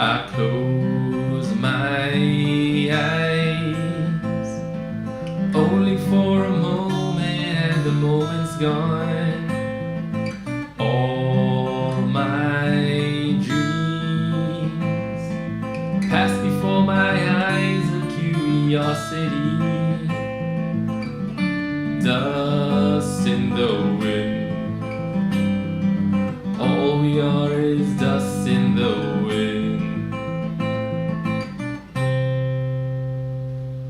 I close my eyes only for a moment, and the moment's gone. All my dreams pass before my eyes in curiosity. Dust in the wind. All we are is dust in the wind.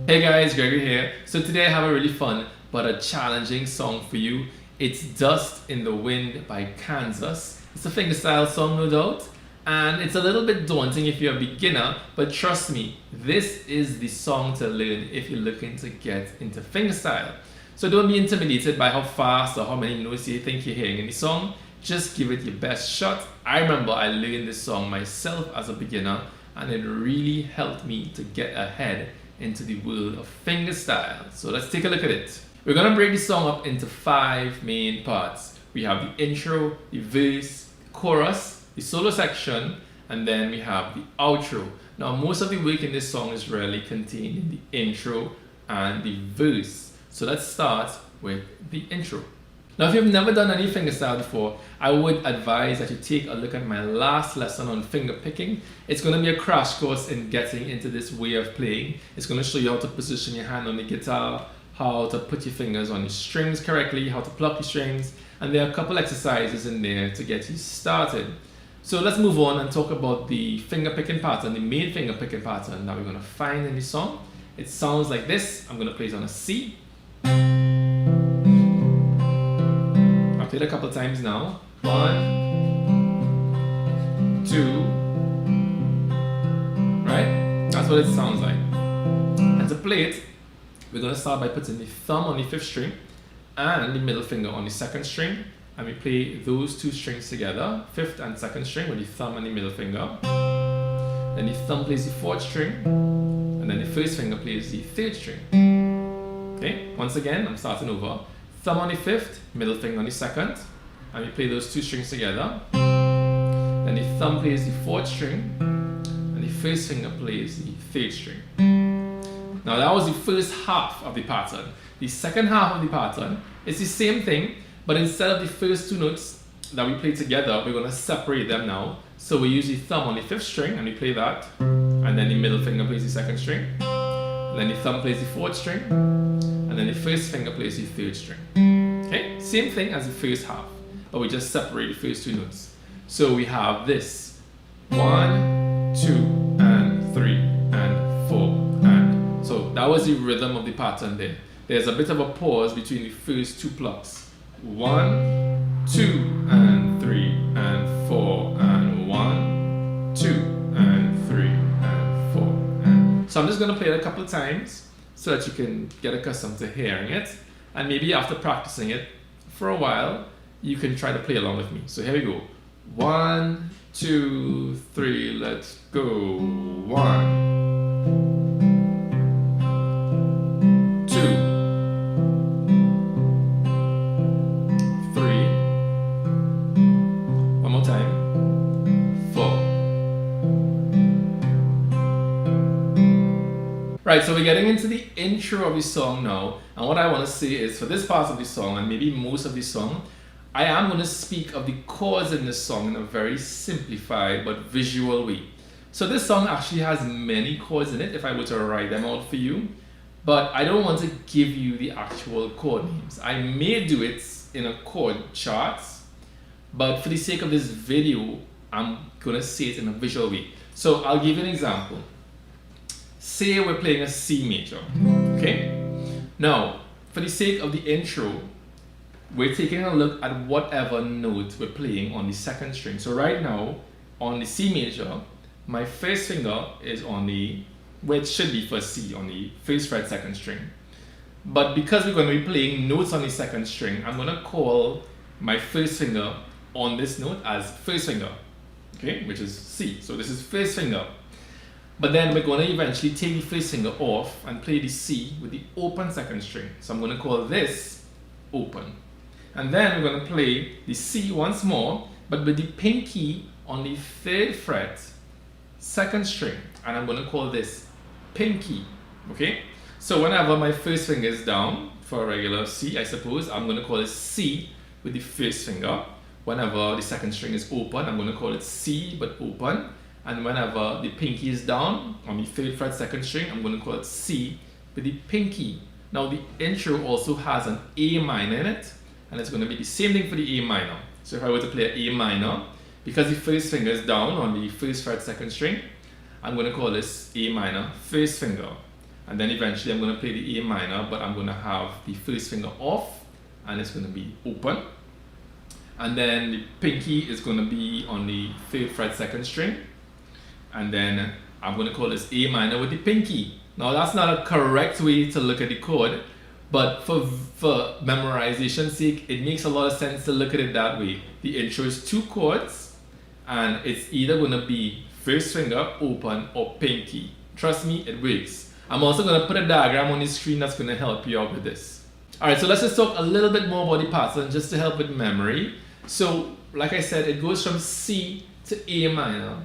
Hey guys, Gregory here. So today I have a really fun but a challenging song for you. It's Dust in the Wind by Kansas. It's a fingerstyle song, no doubt, and it's a little bit daunting if you're a beginner, but trust me, this is the song to learn if you're looking to get into fingerstyle. So don't be intimidated by how fast or how many notes you think you're hearing in the song. Just give it your best shot. I remember I learned this song myself as a beginner, and it really helped me to get ahead into the world of fingerstyle. So let's take a look at it. We're gonna break the song up into 5 main parts. We have the intro, the verse, the chorus, the solo section, and then we have the outro. Now most of the work in this song is really contained in the intro and the verse. So let's start with the intro. Now if you've never done any fingerstyle before, I would advise that you take a look at my last lesson on fingerpicking. It's going to be a crash course in getting into this way of playing. It's going to show you how to position your hand on the guitar, how to put your fingers on the strings correctly, how to pluck your strings, and there are a couple exercises in there to get you started. So let's move on and talk about the fingerpicking pattern, the main fingerpicking pattern that we're going to find in the song. It sounds like this. I'm going to play it on a C. I've played a couple times now. 1, 2, right? That's what it sounds like. And to play it, we're going to start by putting the thumb on the 5th string and the middle finger on the 2nd string, and we play those 2 strings together, 5th and 2nd string, with the thumb and the middle finger. Then the thumb plays the 4th string, and then the 1st finger plays the 3rd string. Okay, once again, I'm starting over. Thumb on the 5th, middle finger on the 2nd, and we play those 2 strings together. Then the thumb plays the 4th string, and the 1st finger plays the 3rd string. Now that was the first half of the pattern. The second half of the pattern is the same thing, but instead of the first 2 notes that we play together, we're going to separate them now. So we use the thumb on the 5th string, and we play that, and then the middle finger plays the 2nd string, and then the thumb plays the 4th string, and then the 1st finger plays the 3rd string. Okay, same thing as the first half, but we just separate the first 2 notes. So we have this 1, 2, and 3, and 4, and so that was the rhythm of the pattern there. There's a bit of a pause between the first 2 plucks. 1, 2, and 3, and 4, and 1, 2, and 3, and 4, and so I'm just going to play it a couple of times so that you can get accustomed to hearing it, and maybe after practicing it for a while you can try to play along with me. So here we go. 1, 2, 3, let's go. 1, 2, 3, one more time, 4. Right, so we're getting into the intro of the song now, and what I want to say is for this part of the song, and maybe most of the song, I am going to speak of the chords in this song in a very simplified but visual way. So this song actually has many chords in it if I were to write them out for you, but I don't want to give you the actual chord names. I may do it in a chord chart, but for the sake of this video, I'm going to say it in a visual way. So I'll give you an example. Say we're playing a C major, okay? Now, for the sake of the intro, we're taking a look at whatever note we're playing on the 2nd string. So right now, on the C major, my 1st finger is on the, where it should be for C, on the 1st fret 2nd string. But because we're going to be playing notes on the 2nd string, I'm going to call my 1st finger on this note as 1st finger, okay, which is C. So this is 1st finger. But then we're going to eventually take the 1st finger off and play the C with the open 2nd string. So I'm going to call this open. And then we're going to play the C once more, but with the pinky on the 3rd fret second string, and I'm going to call this pinky. Okay, so whenever my first finger is down for a regular C, I suppose I'm going to call it C with the first finger. Whenever the second string is open, I'm going to call it C but open. And whenever the pinky is down on the 3rd fret second string, I'm going to call it C with the pinky. Now the intro also has an A minor in it, and it's going to be the same thing for the A minor. So if I were to play an A minor, because the first finger is down on the 1st fret second string, I'm going to call this A minor first finger. And then eventually I'm going to play the A minor, but I'm going to have the first finger off, and it's going to be open. And then the pinky is going to be on the 3rd fret second string. And then I'm going to call this A minor with the pinky. Now that's not a correct way to look at the chord, but for memorization's sake, it makes a lot of sense to look at it that way. The intro is 2 chords, and it's either going to be first finger, open, or pinky. Trust me, it works. I'm also going to put a diagram on the screen that's going to help you out with this. Alright, so let's just talk a little bit more about the pattern just to help with memory. So, like I said, it goes from C to A minor,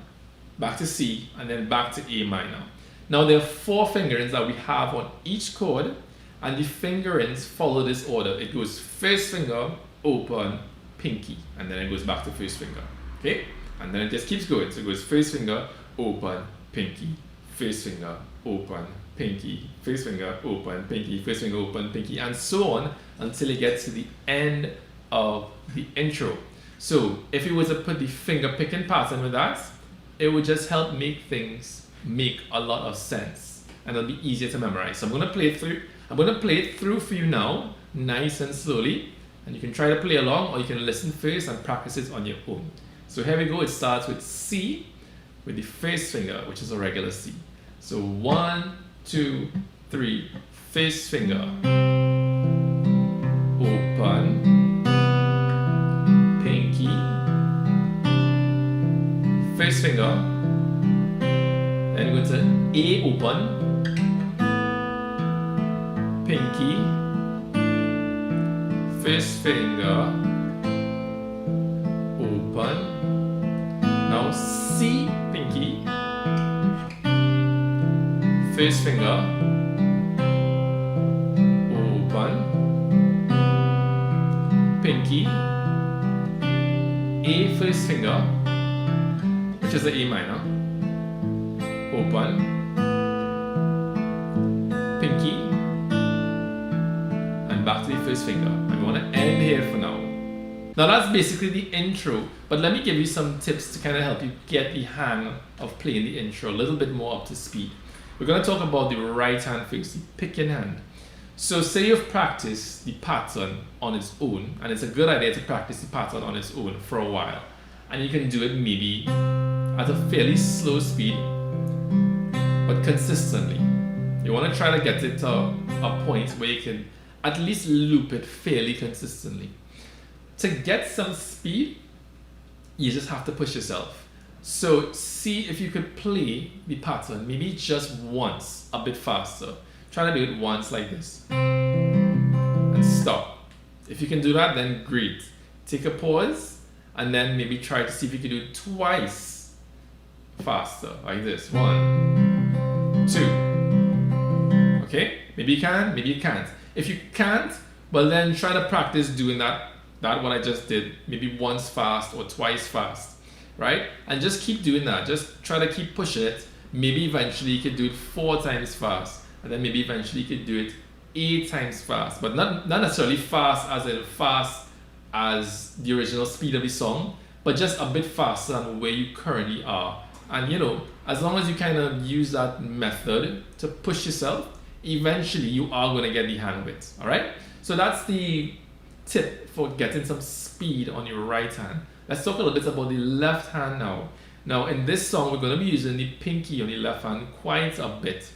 back to C, and then back to A minor. Now there are 4 fingerings that we have on each chord, and the fingerings follow this order. It goes first finger, open, pinky, and then it goes back to first finger. Okay? And then it just keeps going. So it goes first finger, open, pinky, first finger, open, pinky, first finger, open, pinky, first finger, open, pinky, and so on until it gets to the end of the intro. So if you were to put the finger picking pattern with that, it would just help make things make a lot of sense, and it'll be easier to memorize. So I'm going to play it through for you now, nice and slowly, and you can try to play along, or you can listen first and practice it on your own. So here we go. It starts with C with the first finger, which is a regular C. So 1, 2, 3, first finger, open, pinky, first finger, then go to A open, pinky, first finger, open, now C pinky, first finger, open, pinky, A first finger, which is the A minor, open, pinky, and back to the first finger. And we want to end here for now. Now that's basically the intro, but let me give you some tips to kind of help you get the hang of playing the intro a little bit more up to speed. We're going to talk about the right hand first, the picking hand. So say you've practiced the pattern on its own, and it's a good idea to practice the pattern on its own for a while, and you can do it maybe at a fairly slow speed, but consistently. You want to try to get it to a point where you can at least loop it fairly consistently. To get some speed, you just have to push yourself. So see if you could play the pattern maybe just once a bit faster. Try to do it once like this and stop. If you can do that, then great. Take a pause and then maybe try to see if you can do it twice faster like this. 1, 2. Okay? Maybe you can, maybe you can't. If you can't, well then try to practice doing that what I just did, maybe once fast or twice fast, right? And just keep doing that. Just try to keep pushing it. Maybe eventually you could do it 4 times fast, and then maybe eventually you could do it 8 times fast, but not necessarily fast as the original speed of the song, but just a bit faster than where you currently are. And you know, as long as you kind of use that method to push yourself, eventually you are going to get the hang of it. All right, so that's the tip for getting some speed on your right hand. Let's talk a little bit about the left hand now. Now in this song we're going to be using the pinky on the left hand quite a bit.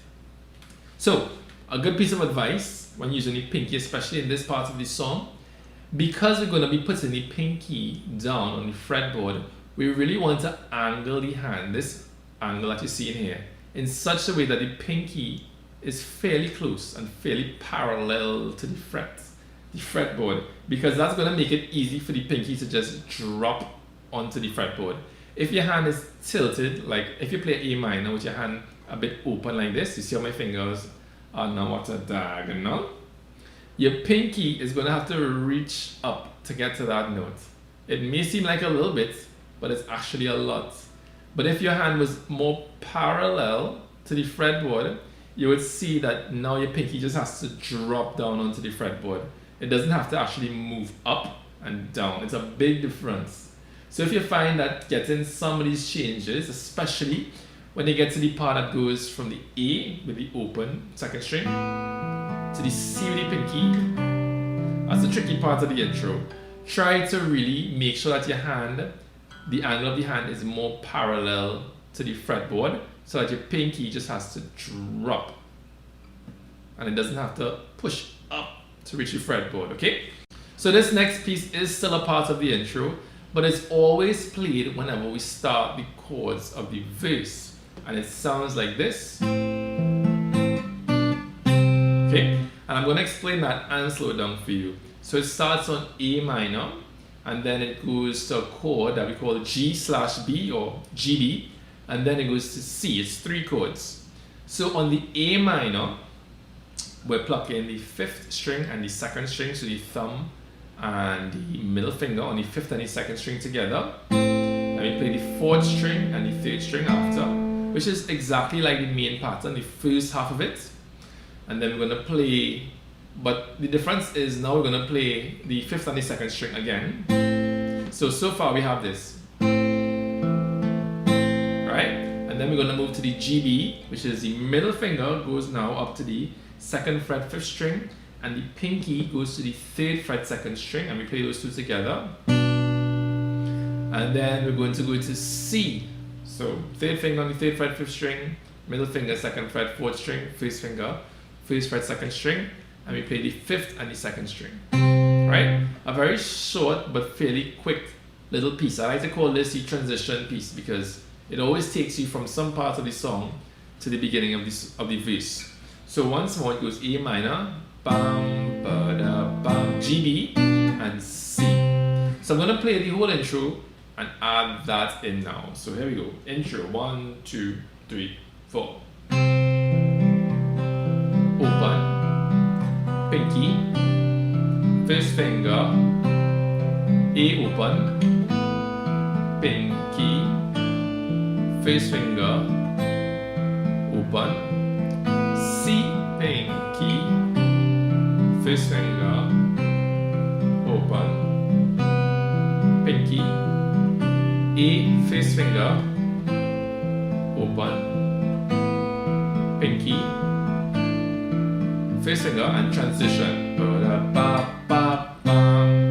So a good piece of advice when using the pinky, especially in this part of the song, because we're going to be putting the pinky down on the fretboard, we really want to angle the hand, this angle that you see in here, in such a way that the pinky is fairly close and fairly parallel to the fretboard, because that's going to make it easy for the pinky to just drop onto the fretboard. if your hand is tilted, like if you play A minor with your hand a bit open like this, you see how my fingers are now at a diagonal, your pinky is going to have to reach up to get to that note. It may seem like a little bit, but it's actually a lot. But if your hand was more parallel to the fretboard, you would see that now your pinky just has to drop down onto the fretboard. It doesn't have to actually move up and down. It's a big difference. So if you find that getting some of these changes, especially when you get to the part that goes from the A with the open second string to the C with the pinky, that's the tricky part of the intro. Try to really make sure that your hand, the angle of the hand is more parallel to the fretboard so that your pinky just has to drop and it doesn't have to push up to reach the fretboard, okay? So this next piece is still a part of the intro, but it's always played whenever we start the chords of the verse, and it sounds like this. Okay, and I'm going to explain that and slow it down for you. So it starts on A minor, and then it goes to a chord that we call G/B or GB, and then it goes to C. It's 3 chords. So on the A minor, we're plucking the 5th string and the 2nd string, so the thumb and the middle finger on the 5th and the 2nd string together. And we play the 4th string and the 3rd string after, which is exactly like the main pattern, the first half of it. And then we're going to play, but the difference is now we're going to play the 5th and the 2nd string again. So far we have this. And then we're going to move to the GB, which is the middle finger goes now up to the 2nd fret 5th string, and the pinky goes to the 3rd fret 2nd string, and we play those two together. And then we're going to go to C. So 3rd finger on the 3rd fret 5th string, middle finger 2nd fret 4th string, 1st finger 1st fret 2nd string, and we play the 5th and the 2nd string. Right? A very short but fairly quick little piece. I like to call this the transition piece because it always takes you from some part of the song to the beginning of the verse. So once more, it goes A minor, bam, ba da, bam, GB, and C. So I'm going to play the whole intro and add that in now. So here we go. Intro, 1, 2, 3, 4. Open, pinky, 1st finger, A open, pinky, 1st finger, open, C, pinky, 1st finger, open, pinky, A, 1st finger, open, pinky, 1st finger, and transition.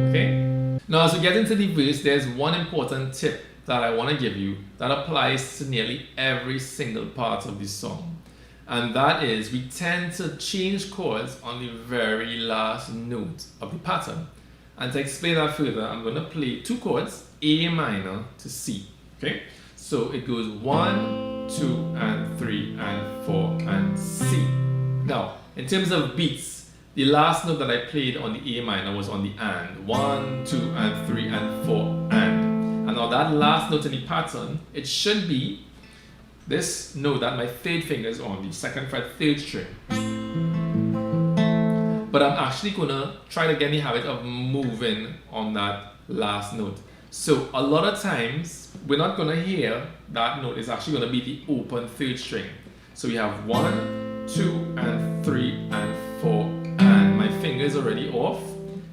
Okay? Now as we get into the verse, there's one important tip that I want to give you that applies to nearly every single part of the song. And that is, we tend to change chords on the very last note of the pattern. And to explain that further, I'm going to play 2 chords, A minor to C. Okay? So it goes 1, 2, and 3, and 4, and C. Now, in terms of beats, the last note that I played on the A minor was on the and. 1, 2, and 3, and 4, and. And now that last note in the pattern, it should be this note that my 3rd finger is on, the 2nd fret 3rd string. But I'm actually going to try to get in the habit of moving on that last note. So a lot of times, we're not going to hear that note. It's actually going to be the open 3rd string. So we have 1, 2, and 3, and 4, and my finger is already off.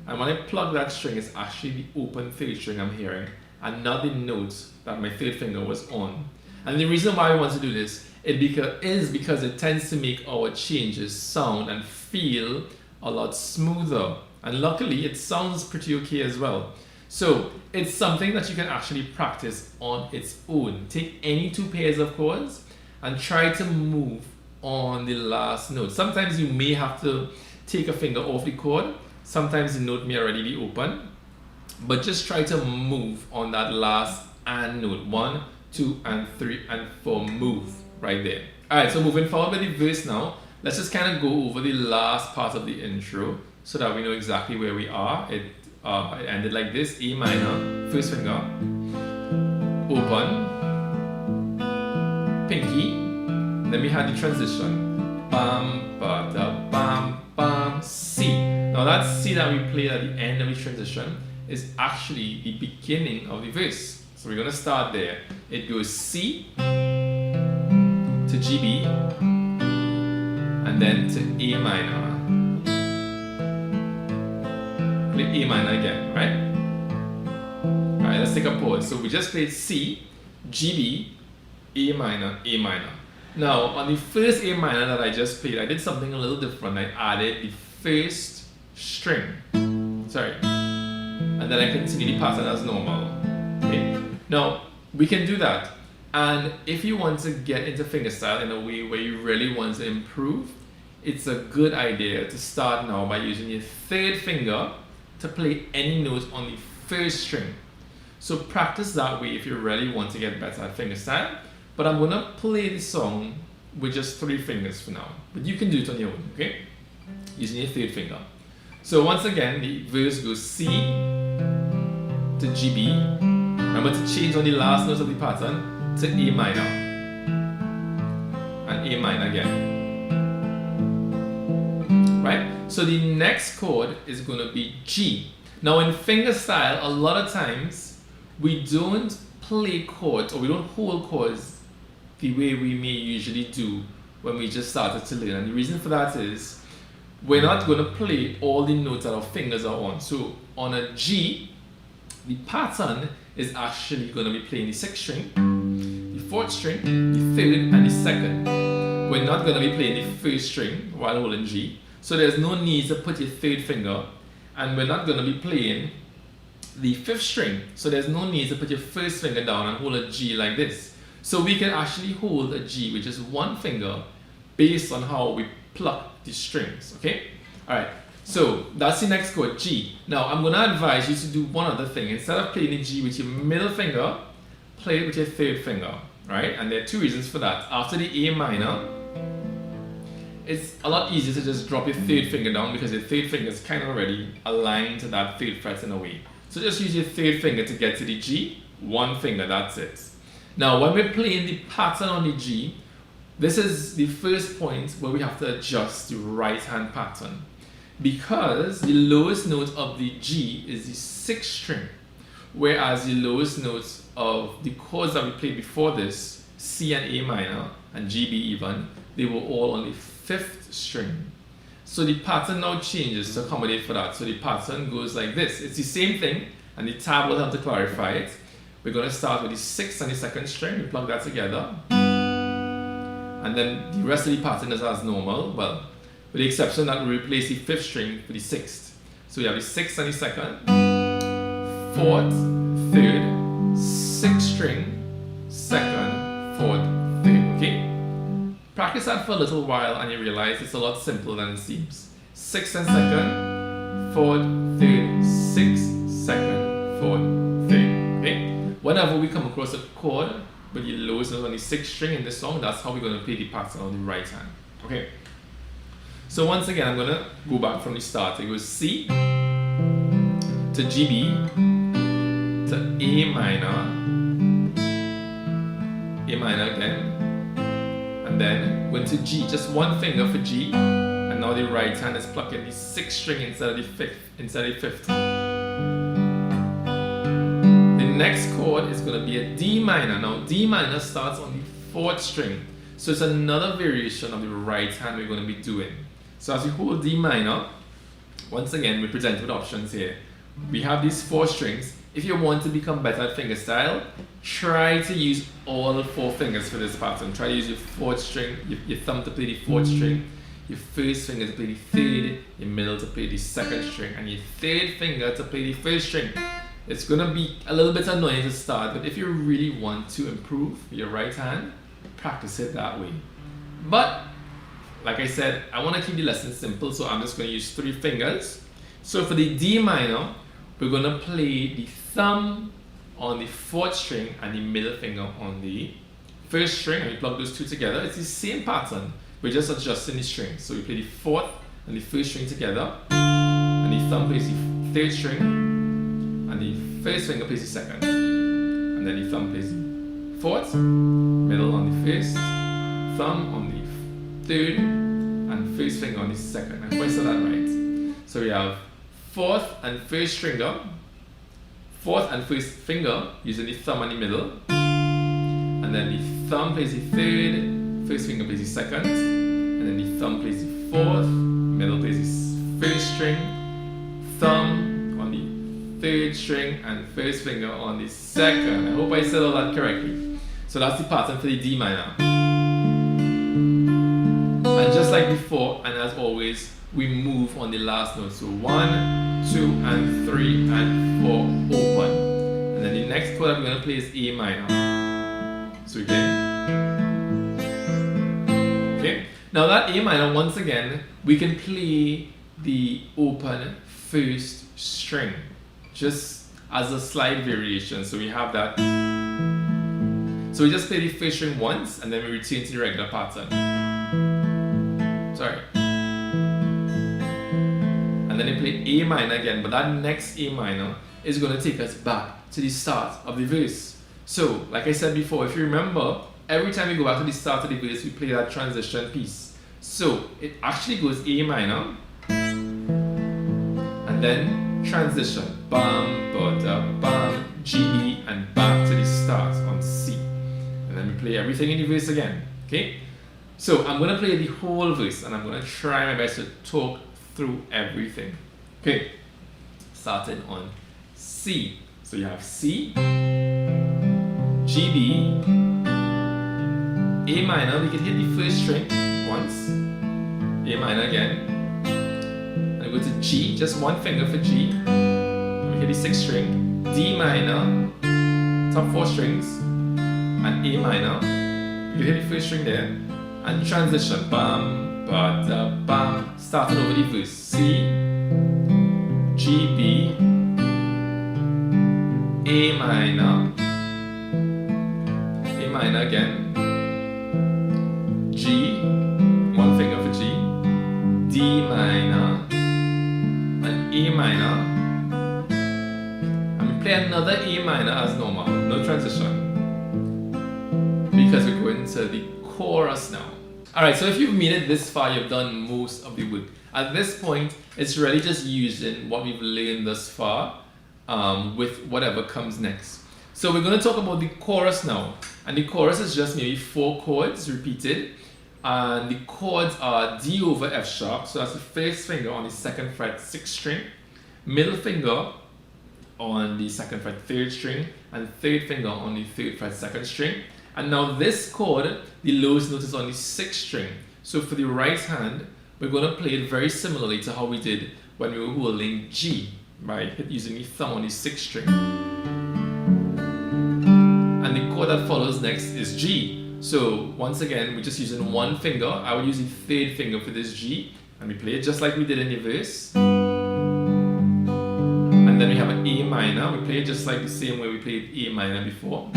And when I plug that string, it's actually the open 3rd string I'm hearing, and not the note that my 3rd finger was on. And the reason why I want to do this is because it tends to make our changes sound and feel a lot smoother. And luckily, it sounds pretty okay as well. So it's something that you can actually practice on its own. Take any 2 pairs of chords and try to move on the last note. Sometimes you may have to take a finger off the chord. Sometimes the note may already be open. But just try to move on that last and note. 1, 2, and 3, and 4. Move right there. Alright, so moving forward with the verse now, let's just kind of go over the last part of the intro so that we know exactly where we are. It ended like this: A minor, 1st finger, open, pinky, then we had the transition, bam, ba, da, bam, bam, C. Now that C that we played at the end of the transition is actually the beginning of the verse. So we're going to start there. It goes C to GB and then to A minor. Play A minor again, right? Alright, let's take a pause. So we just played C, GB, A minor, A minor. Now on the first A minor that I just played, I did something a little different. I added the first string. Sorry. And then I continue the pattern as normal. Okay? Now we can do that. And if you want to get into fingerstyle in a way where you really want to improve, it's a good idea to start now by using your third finger to play any note on the first string. So practice that way if you really want to get better at fingerstyle. But I'm gonna play the song with just 3 fingers for now. But you can do it on your own, okay? Using your third finger. So once again, the verse goes C to GB. Remember to change on the last notes of the pattern to A minor. And A minor again. Right? So the next chord is gonna be G. Now in fingerstyle, a lot of times, we don't play chords or we don't hold chords the way we may usually do when we just started to learn. And the reason for that is we're not going to play all the notes that our fingers are on. So on a G, the pattern is actually going to be playing the 6th string, the 4th string, the 3rd, and the 2nd. We're not going to be playing the 1st string while holding G. So there's no need to put your 3rd finger, and we're not going to be playing the 5th string. So there's no need to put your 1st finger down and hold a G like this. So we can actually hold a G with just 1 finger based on how we pluck the strings, okay? All right, so that's the next chord, G. Now I'm gonna advise you to do one other thing. Instead of playing the G with your middle finger, play it with your 3rd finger, right? And there are 2 reasons for that. After the A minor, it's a lot easier to just drop your 3rd finger down because your 3rd finger is kind of already aligned to that 3rd fret in a way. So just use your 3rd finger to get to the G, 1 finger, that's it. Now when we're playing the pattern on the G, this is the first point where we have to adjust the right hand pattern, because the lowest note of the G is the 6th string, whereas the lowest notes of the chords that we played before this, C and A minor and GB even, they were all on the 5th string. So the pattern now changes to accommodate for that. So the pattern goes like this. It's the same thing, and the tab will help to clarify it. We're going to start with the 6th and the 2nd string. We plug that together. And then the rest of the pattern is as normal. Well, with the exception that we replace the 5th string with the 6th. So we have the 6th and the 2nd, 4th, 3rd, 6th string, 2nd, 4th, 3rd. Okay? Practice that for a little while and you realize it's a lot simpler than it seems. 6th and 2nd, 4th, 3rd, 6th, 2nd, 4th, 3rd. Okay? Whenever we come across a chord with the lowest note on the 6th string in this song, that's how we're going to play the pattern on the right hand. Okay. So once again, I'm going to go back from the start. It goes C to GB to A minor again, and then went to G. Just 1 finger for G, and now the right hand is plucking the 6th string instead of the 5th. Next chord is going to be a D minor. Now D minor starts on the 4th string, so it's another variation of the right hand we're going to be doing. So as we hold D minor, once again we're presented with options here. We have these 4 strings. If you want to become better at fingerstyle, try to use all 4 fingers for this pattern. Try to use your 4th string, your thumb to play the 4th string, your 1st finger to play the 3rd, your middle to play the 2nd string, and your 3rd finger to play the 1st string. It's going to be a little bit annoying to start, but if you really want to improve your right hand, practice it that way. But, like I said, I want to keep the lesson simple, so I'm just going to use 3 fingers. So for the D minor, we're going to play the thumb on the 4th string and the middle finger on the 1st string, and we plug those 2 together. It's the same pattern, we're just adjusting the strings. So we play the 4th and the 1st string together, and the thumb plays the 3rd string, and the 1st finger plays the 2nd, and and then the thumb plays the fourth, middle on the first, thumb on the third, and first finger on the second. I hope I said that right. So we have fourth and first finger, fourth and first finger using the thumb and the middle, and then the thumb plays the third, first finger plays the second, and then the thumb plays the fourth, middle plays the first string, thumb on the third string, and first finger on the second. I hope I said all that correctly. So that's the pattern for the D minor. And just like before, and as always, we move on the last note. So 1, 2, and 3, and 4, open. And then the next chord I'm going to play is A minor. So again. Okay. Now that A minor, once again, we can play the open first string, just as a slight variation. So we have that. So we just play the first string once, and then we return to the regular pattern. Sorry. And then they play A minor again, but that next A minor is going to take us back to the start of the verse. So, like I said before, if you remember, every time we go back to the start of the verse, we play that transition piece. So, it actually goes A minor, and then transition, bam, ba, da, bam, G, and back to the start on C. And then we play everything in the verse again, okay? So I'm going to play the whole verse, and I'm going to try my best to talk through everything. Okay, starting on C. So you have C, G, B, A minor. We can hit the first string once, A minor again, and we go to G, just one finger for G. And we hit the sixth string, D minor, top four strings, and A minor. You hit the first string there. And transition, bam, ba, da, bam, starting over the verse. C, G, B, A minor, A minor again, G, one finger for G, D minor, and A minor, and we play another A minor as normal, no transition, because we're going to the chorus now. Alright, so if you've made it this far, you've done most of the work. At this point, it's really just using what we've learned thus far with whatever comes next. So we're going to talk about the chorus now. And the chorus is just maybe 4 chords repeated. And the chords are D over F sharp. So that's the first finger on the 2nd fret 6th string. Middle finger on the 2nd fret 3rd string. And 3rd finger on the 3rd fret 2nd string. And now this chord, the lowest note is on the 6th string. So for the right hand, we're going to play it very similarly to how we did when we were holding G, right? Using the thumb on the 6th string. And the chord that follows next is G. So once again, we're just using one finger. I would use the 3rd finger for this G. And we play it just like we did in the verse. And then we have an A minor. We play it just like the same way we played A minor before.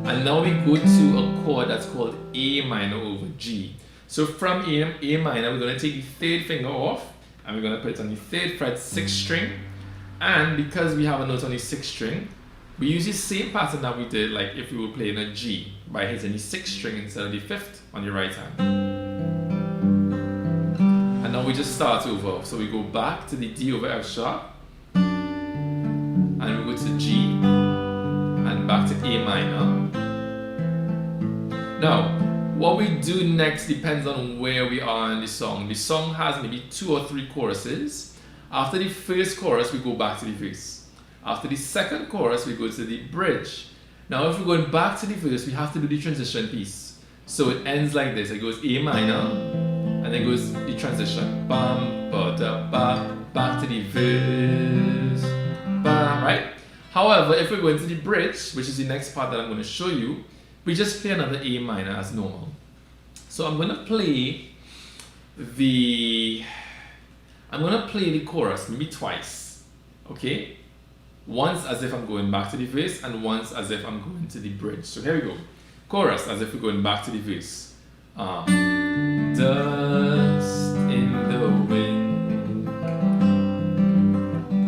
And now we go to a chord that's called A minor over G. So from A minor, we're going to take the 3rd finger off, and we're going to put it on the 3rd fret 6th string. And because we have a note on the 6th string, we use the same pattern that we did like if we were playing a G, by hitting the 6th string instead of the 5th on the right hand. And now we just start over. So we go back to the D over F sharp, and we go to G, and back to A minor. Now, what we do next depends on where we are in the song. The song has maybe 2 or 3 choruses. After the first chorus, we go back to the verse. After the second chorus, we go to the bridge. Now, if we're going back to the verse, we have to do the transition piece. So it ends like this. It goes A minor, and then goes the transition. Bam, ba, da, ba, back to the verse. Bam, right? However, if we're going to the bridge, which is the next part that I'm going to show you, we just play another A minor as normal. So I'm going to play the chorus maybe twice, okay? Once as if I'm going back to the verse, and once as if I'm going to the bridge. So here we go. Chorus as if we're going back to the verse. Dust in the wind.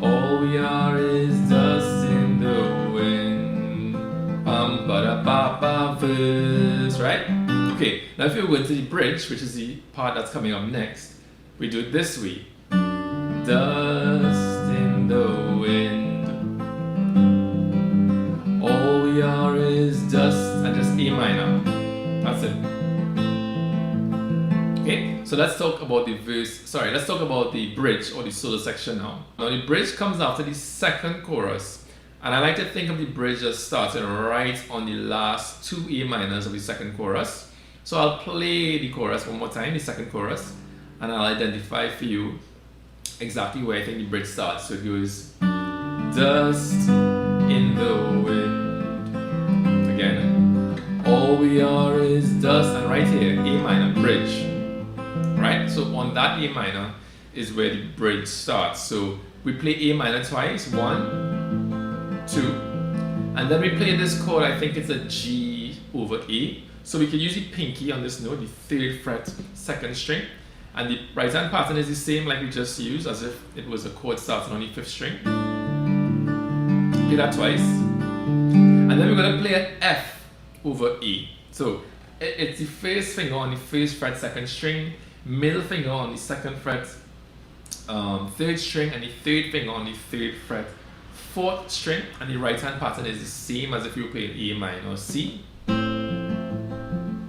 All we are is dust in the wind. bum ba da ba ba verse, right? Okay, now if you go into the bridge, which is the part that's coming up next, we do it this way. Dust in the wind, all we are is dust, and just A minor. That's it. Okay, so let's talk about the verse. Let's talk about the bridge or the solo section now. Now the bridge comes after the second chorus, and I like to think of the bridge as starting right on the last two A minors of the second chorus. So I'll play the chorus one more time, the second chorus, and I'll identify for you exactly where I think the bridge starts. So it goes dust in the wind. Again, all we are is dust, and right here, A minor, bridge. Right? So on that A minor is where the bridge starts. So we play A minor twice, 1, 2, and then we play this chord, I think it's a G over A. So we can use the pinky on this note, the 3rd fret, 2nd string, and the right hand pattern is the same like we just used, as if it was a chord starting on the 5th string. Play that twice, and then we're going to play an F over A. So it's the 1st finger on the 1st fret, 2nd string, middle finger on the 2nd fret, 3rd string, and the 3rd finger on the 3rd fret, 4th string, and the right hand pattern is the same as if you were playing A minor C.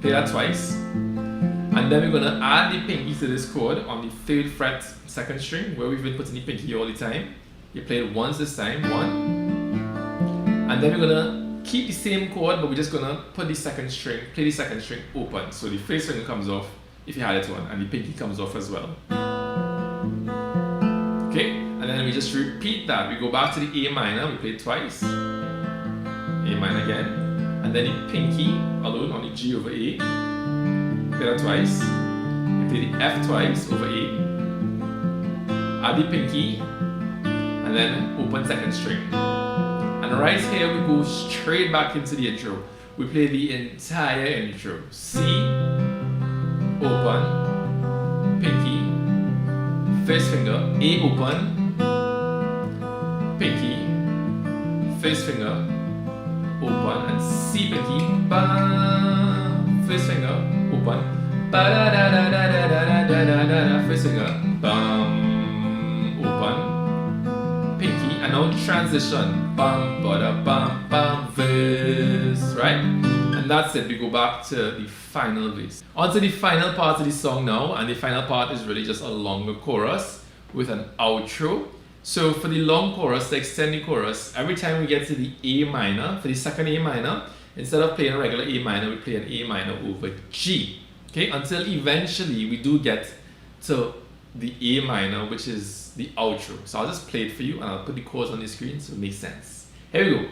Play that twice, and then we're going to add the pinky to this chord on the 3rd fret, 2nd string, where we've been putting the pinky all the time. You play it once this time, 1, and then we're going to keep the same chord, but we're just going to put the 2nd string, play the 2nd string open, so the 1st finger comes off if you had it on, and the pinky comes off as well. Okay, and then we just repeat that. We go back to the A minor, we play it twice, A minor again, and then the pinky alone on the G over A, play that twice, we play the F twice over A, add the pinky, and then open 2nd string. And right here we go straight back into the intro. We play the entire intro. C, open, pinky, 1st finger, A open, pinky, 1st finger, open, and C pinky, bam, 1st finger, open, ba da da da da da da da da da, 1st finger, bam, open, pinky, and now transition, bam, ba da bam, bam, verse, right? And that's it. We go back to the final verse. On to the final part of the song now, and the final part is really just a longer chorus with an outro. So for the long chorus, to extend the chorus, every time we get to the A minor, for the 2nd A minor, instead of playing a regular A minor, we play an A minor over G. Okay, until eventually we do get to the A minor, which is the outro. So I'll just play it for you, and I'll put the chords on the screen so it makes sense. Here we go.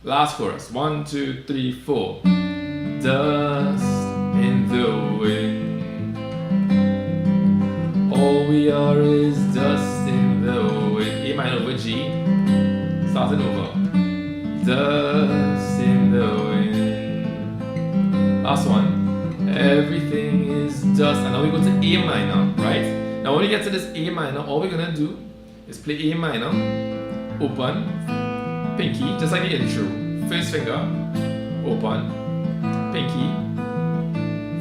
Last chorus. 1, 2, 3, 4. Dust in the wind, all we are is dust in the wind. A minor over G, starting over. Dust in the wind. Last one. Everything is dust. And now we go to A minor, right? Now when we get to this A minor, all we're gonna do is play A minor, open, pinky, just like the intro. 1st finger, open, pinky,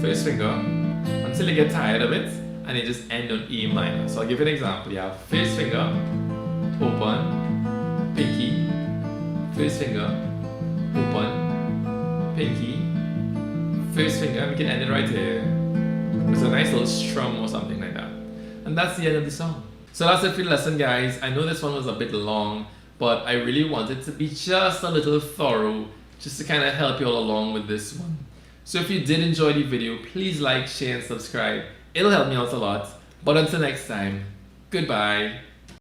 1st finger, until you get tired of it, and you just end on A minor. So I'll give you an example. You have 1st finger, open, pinky, 1st finger, open, pinky, 1st finger, and we can end it right here with a nice little strum or something like that. And that's the end of the song. So that's it for the lesson, guys. I know this one was a bit long, but I really wanted to be just a little thorough, just to kind of help you all along with this one. So if you did enjoy the video, please like, share, and subscribe. It'll help me out a lot. But until next time, goodbye.